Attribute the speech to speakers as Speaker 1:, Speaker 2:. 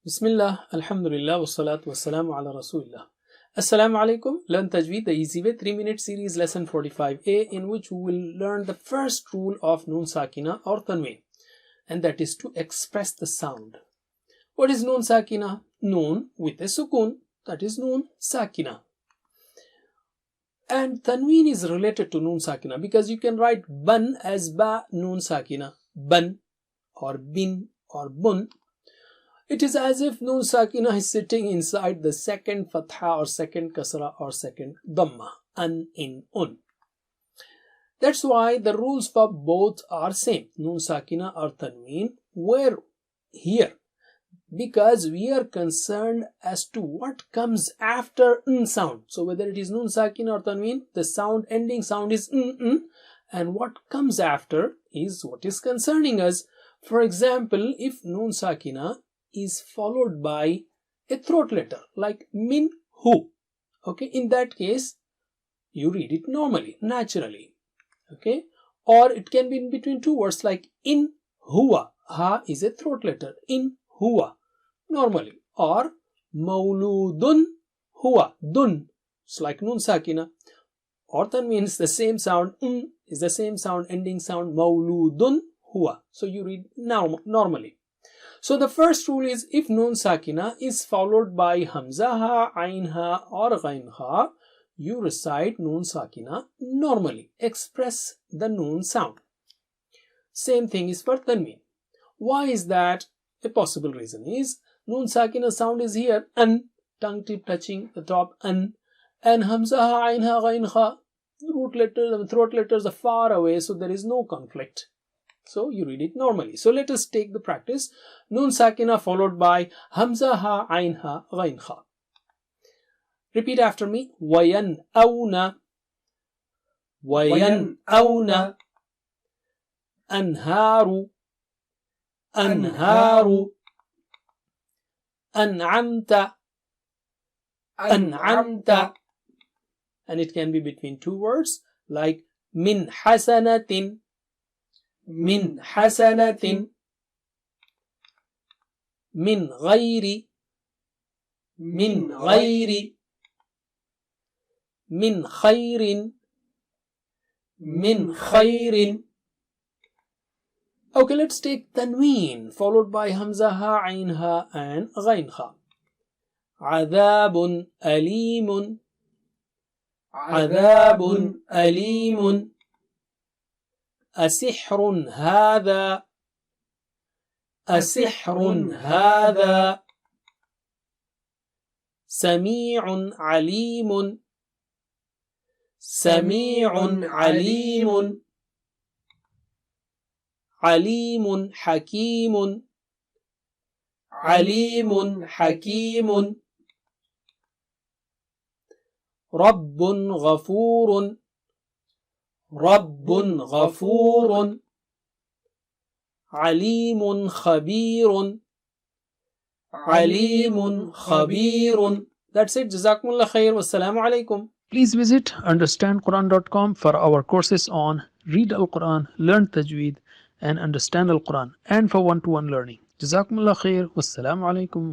Speaker 1: Bismillah, Alhamdulillah, wassalatu wassalamu ala Rasulillah. Assalamu alaikum. Learn Tajweed the easy way. 3-minute series lesson 45A, in which we will learn the first rule of Noon Sakina or Tanween, and that is to express the sound. What is Noon Sakina? Noon with a sukun, that is Noon Sakina. And Tanween is related to Noon Sakina because you can write Ban as Ba Noon Sakina, Ban or Bin or Bun. It is as if Noon Sakina is sitting inside the second Fatha or second Kasra or second Dhamma, An in Un. That's why the rules for both are same, Noon Sakina or Tanween, where here, because we are concerned as to what comes after N sound. So whether it is Noon Sakina or Tanween, the sound, ending sound is N, and what comes after is what is concerning us. For example, if Noon Sakina is followed by a throat letter like min hu, okay, in that case you read it normally, naturally, okay, or it can be in between two words like in huwa, ha is a throat letter, in huwa, normally, or mauludun huwa, dun, it's like Noon Sakina, or that means the same sound, is the same sound, ending sound, mauludun huwa, so you read normally. So the first rule is, if Noon Sakina is followed by Hamza ha, Ain ha or Ghain ha, you recite Noon Sakina normally. Express the Noon sound. Same thing is for Tanween. Why is that? A possible reason is Noon Sakina sound is here, An, tongue tip touching the top, An, and Hamza ha, Ain ha, Ghain ha, root letters and throat letters are far away, so there is no conflict. So you read it normally. So let us take the practice. Noon Sakina followed by Hamza ha, Ain ha, Ghain ha. Repeat after me. Wayan awna, wayan awna, anharu, anharu, an'amta, an'amta. And it can be between two words like min hasanatin, min hasanatin, min ghayri, min ghayri, min khayrin, min khayrin. Okay, let's take Tanween followed by Hamza ha, Ain ha and Ghain ha. Adhabun alimun, adhabun alimun. أسحر هذا، أسحر هذا. سميع عليم، سميع عليم. عليم حكيم، عليم حكيم. رب غفور، رب غفور. عليم خبير، عليم خبير. That's it. Jazakumullah khair. Wassalamu alaikum. Please visit understandquran.com for our courses on Read Al-Quran, Learn Tajweed and Understand Al-Quran, and for one-to-one learning. Jazakumullah khair. Wassalamu alaikum.